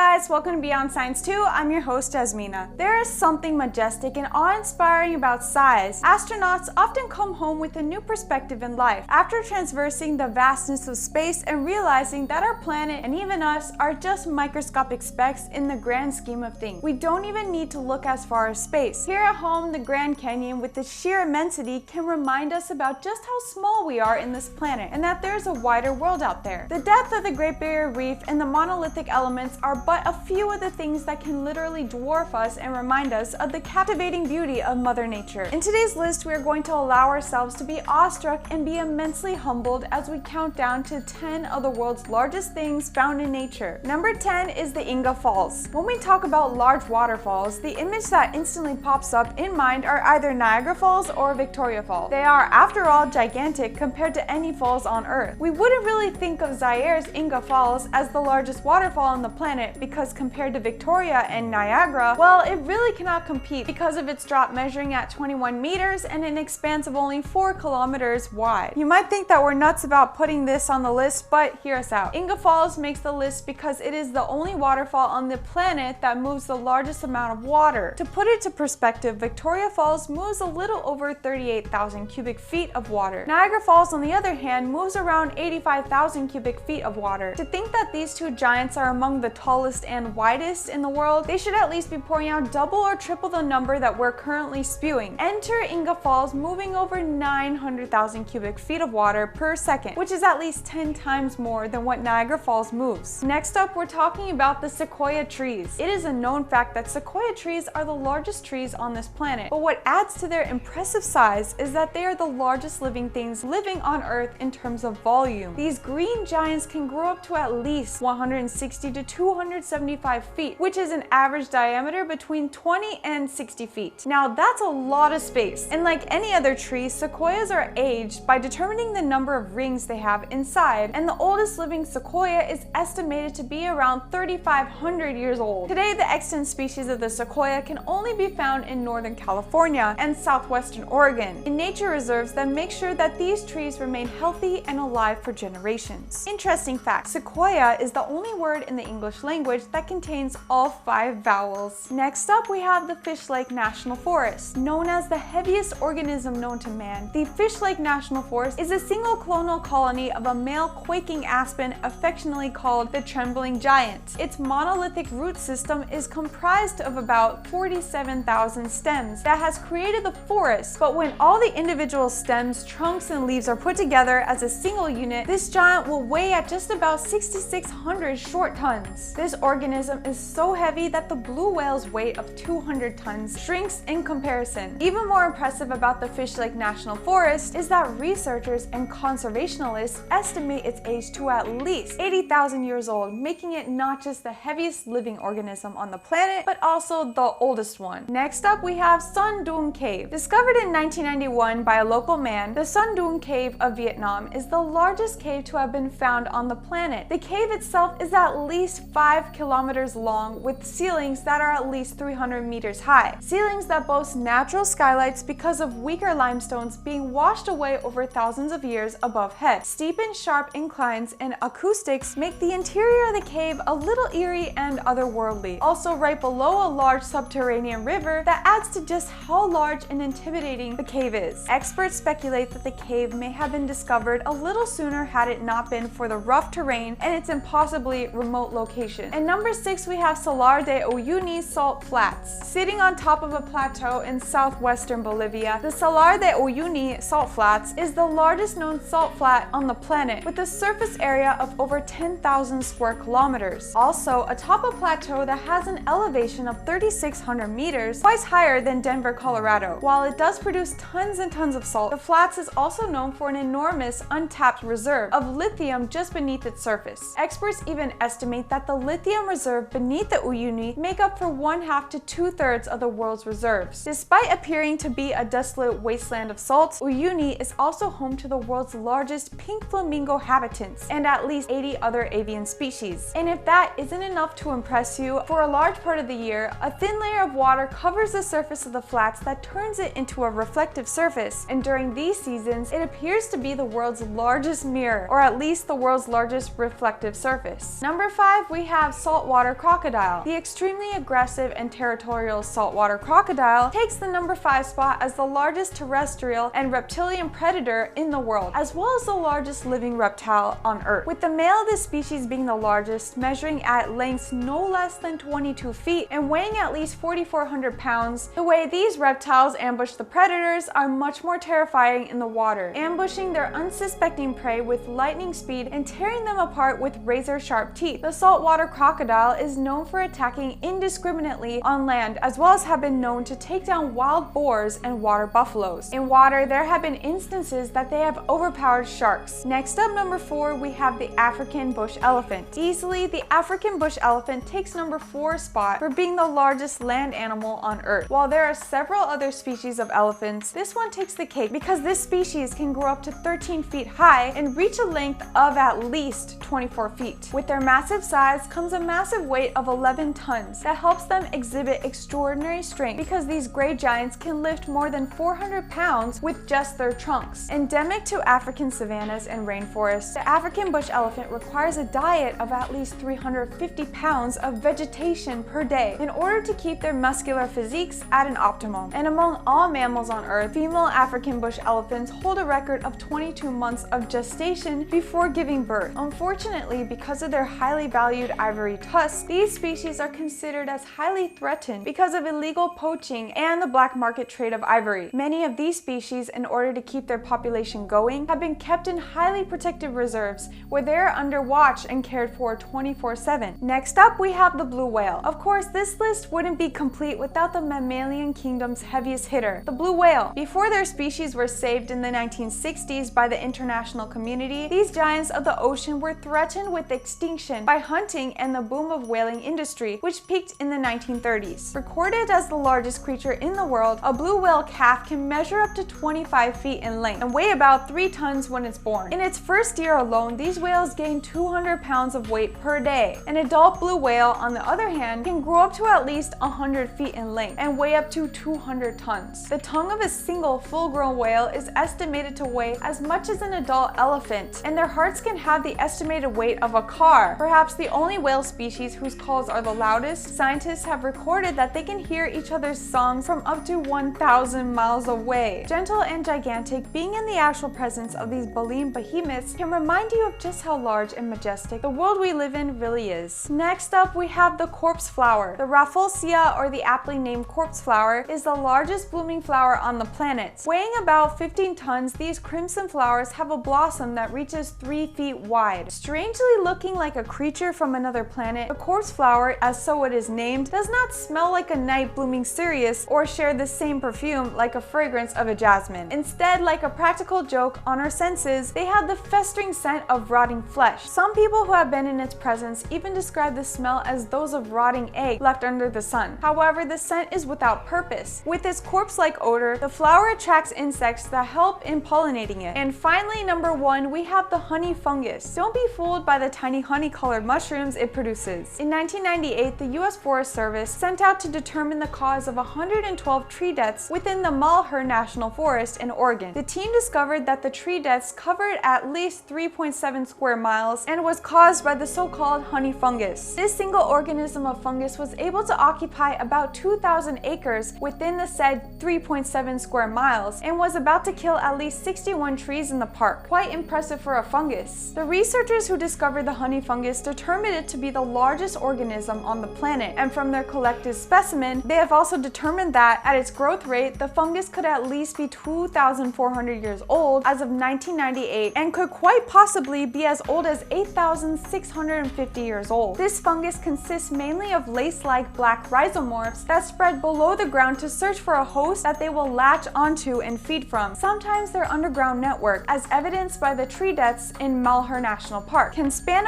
guys, welcome to Beyond Science 2. I'm your host, Jasmina. There is something majestic and awe-inspiring about size. Astronauts often come home with a new perspective in life after traversing the vastness of space and realizing that our planet and even us are just microscopic specks in the grand scheme of things. We don't even need to look as far as space. Here at home, the Grand Canyon with its sheer immensity can remind us about just how small we are in this planet and that there's a wider world out there. The depth of the Great Barrier Reef and the monolithic elements are but a few of the things that can literally dwarf us and remind us of the captivating beauty of Mother Nature. In today's list, we are going to allow ourselves to be awestruck and be immensely humbled as we count down to 10 of the world's largest things found in nature. Number 10 is the Inga Falls. When we talk about large waterfalls, the image that instantly pops up in mind are either Niagara Falls or Victoria Falls. They are, after all, gigantic compared to any falls on Earth. We wouldn't really think of Zaire's Inga Falls as the largest waterfall on the planet because compared to Victoria and Niagara, well, it really cannot compete because of its drop measuring at 21 meters and an expanse of only 4 kilometers wide. You might think that we're nuts about putting this on the list, but hear us out. Inga Falls makes the list because it is the only waterfall on the planet that moves the largest amount of water. To put it to perspective, Victoria Falls moves a little over 38,000 cubic feet of water. Niagara Falls, on the other hand, moves around 85,000 cubic feet of water. To think that these two giants are among the tallest and widest in the world, they should at least be pouring out double or triple the number that we're currently spewing. Enter Inga Falls moving over 900,000 cubic feet of water per second, which is at least 10 times more than what Niagara Falls moves. Next up, we're talking about the Sequoia Trees. It is a known fact that Sequoia trees are the largest trees on this planet, but what adds to their impressive size is that they are the largest living things living on Earth in terms of volume. These green giants can grow up to at least 160 to 275 feet, which is an average diameter between 20 and 60 feet. Now that's a lot of space, and like any other tree, sequoias are aged by determining the number of rings they have inside, and the oldest living sequoia is estimated to be around 3,500 years old. Today, the extant species of the sequoia can only be found in Northern California and southwestern Oregon, in nature reserves that make sure that these trees remain healthy and alive for generations. Interesting fact, sequoia is the only word in the English language that contains all 5 vowels. Next up, we have the Fish Lake National Forest. Known as the heaviest organism known to man, the Fish Lake National Forest is a single clonal colony of a male quaking aspen affectionately called the trembling giant. Its monolithic root system is comprised of about 47,000 stems that has created the forest, but when all the individual stems, trunks, and leaves are put together as a single unit, this giant will weigh at just about 6,600 short tons. This organism is so heavy that the blue whale's weight of 200 tons shrinks in comparison. Even more impressive about the Fish Lake National Forest is that researchers and conservationists estimate its age to at least 80,000 years old, making it not just the heaviest living organism on the planet, but also the oldest one. Next up, we have Doong Cave. Discovered in 1991 by a local man, the Doong Cave of Vietnam is the largest cave to have been found on the planet. The cave itself is at least 5 kilometers long with ceilings that are at least 300 meters high. Ceilings that boast natural skylights because of weaker limestones being washed away over thousands of years above head. Steep and sharp inclines and acoustics make the interior of the cave a little eerie and otherworldly. Also, right below a large subterranean river that adds to just how large and intimidating the cave is. Experts speculate that the cave may have been discovered a little sooner had it not been for the rough terrain and its impossibly remote location. And number 6, we have Salar de Uyuni Salt Flats. Sitting on top of a plateau in southwestern Bolivia, the Salar de Uyuni Salt Flats is the largest known salt flat on the planet, with a surface area of over 10,000 square kilometers. Also, atop a plateau that has an elevation of 3,600 meters, twice higher than Denver, Colorado. While it does produce tons and tons of salt, the flats is also known for an enormous untapped reserve of lithium just beneath its surface. Experts even estimate that the lithium reserve beneath the Uyuni make up for 1/2 to 2/3 of the world's reserves. Despite appearing to be a desolate wasteland of salt, Uyuni is also home to the world's largest pink flamingo habitants and at least 80 other avian species. And if that isn't enough to impress you, for a large part of the year, a thin layer of water covers the surface of the flats that turns it into a reflective surface, and during these seasons, it appears to be the world's largest mirror, or at least the world's largest reflective surface. Number 5, we have have saltwater crocodile. The extremely aggressive and territorial saltwater crocodile takes the number 5 spot as the largest terrestrial and reptilian predator in the world, as well as the largest living reptile on Earth, with the male of this species being the largest, measuring at lengths no less than 22 feet and weighing at least 4,400 pounds. The way these reptiles ambush the predators are much more terrifying in the water, ambushing their unsuspecting prey with lightning speed and tearing them apart with razor-sharp teeth. The saltwater crocodile is known for attacking indiscriminately on land, as well as have been known to take down wild boars and water buffaloes. In water, there have been instances that they have overpowered sharks. Next up, number 4, we have the African bush elephant. Easily, the African bush elephant takes number 4 spot for being the largest land animal on Earth. While there are several other species of elephants, this one takes the cake because this species can grow up to 13 feet high and reach a length of at least 24 feet. With their massive size comes a massive weight of 11 tons that helps them exhibit extraordinary strength because these gray giants can lift more than 400 pounds with just their trunks. Endemic to African savannas and rainforests, the African bush elephant requires a diet of at least 350 pounds of vegetation per day in order to keep their muscular physiques at an optimum. And among all mammals on Earth, female African bush elephants hold a record of 22 months of gestation before giving birth. Unfortunately, because of their highly valued ivory tusks, these species are considered as highly threatened because of illegal poaching and the black market trade of ivory. Many of these species, in order to keep their population going, have been kept in highly protected reserves where they are under watch and cared for 24/7. Next up, we have the blue whale. Of course, this list wouldn't be complete without the mammalian kingdom's heaviest hitter, the blue whale. Before their species were saved in the 1960s by the international community, these giants of the ocean were threatened with extinction by hunting and the boom of whaling industry, which peaked in the 1930s. Recorded as the largest creature in the world, a blue whale calf can measure up to 25 feet in length and weigh about 3 tons when it's born. In its first year alone, these whales gain 200 pounds of weight per day. An adult blue whale, on the other hand, can grow up to at least 100 feet in length and weigh up to 200 tons. The tongue of a single full-grown whale is estimated to weigh as much as an adult elephant, and their hearts can have the estimated weight of a car. Perhaps the only whale species whose calls are the loudest, scientists have recorded that they can hear each other's songs from up to 1,000 miles away. Gentle and gigantic, being in the actual presence of these baleen behemoths can remind you of just how large and majestic the world we live in really is. Next up, we have the corpse flower. The Rafflesia, or the aptly named corpse flower, is the largest blooming flower on the planet. Weighing about 15 tons, these crimson flowers have a blossom that reaches 3 feet wide. Strangely looking like a creature from another planet, the corpse flower, as so it is named, does not smell like a night blooming cereus or share the same perfume like a fragrance of a jasmine. Instead, like a practical joke on our senses, they have the festering scent of rotting flesh. Some people who have been in its presence even describe the smell as those of rotting egg left under the sun. However, the scent is without purpose. With its corpse-like odor, the flower attracts insects that help in pollinating it. And finally, number 1, we have the honey fungus. Don't be fooled by the tiny honey-colored mushrooms it produces. In 1998, the U.S. Forest Service sent out to determine the cause of 112 tree deaths within the Malheur National Forest in Oregon. The team discovered that the tree deaths covered at least 3.7 square miles and was caused by the so-called honey fungus. This single organism of fungus was able to occupy about 2,000 acres within the said 3.7 square miles and was about to kill at least 61 trees in the park. Quite impressive for a fungus. The researchers who discovered the honey fungus determined it to be the largest organism on the planet, and from their collected specimen, they have also determined that at its growth rate, the fungus could at least be 2,400 years old as of 1998 and could quite possibly be as old as 8,650 years old. This fungus consists mainly of lace-like black rhizomorphs that spread below the ground to search for a host that they will latch onto and feed from. Sometimes their underground network, as evidenced by the tree deaths in Malheur National Park, can span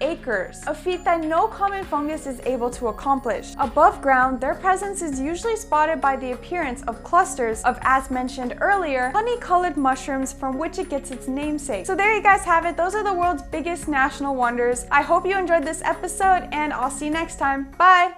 acres, a feat that no common fungus is able to accomplish. Above ground, their presence is usually spotted by the appearance of clusters of, as mentioned earlier, honey-colored mushrooms from which it gets its namesake. So there you guys have it. Those are the world's biggest national wonders. I hope you enjoyed this episode, and I'll see you next time. Bye!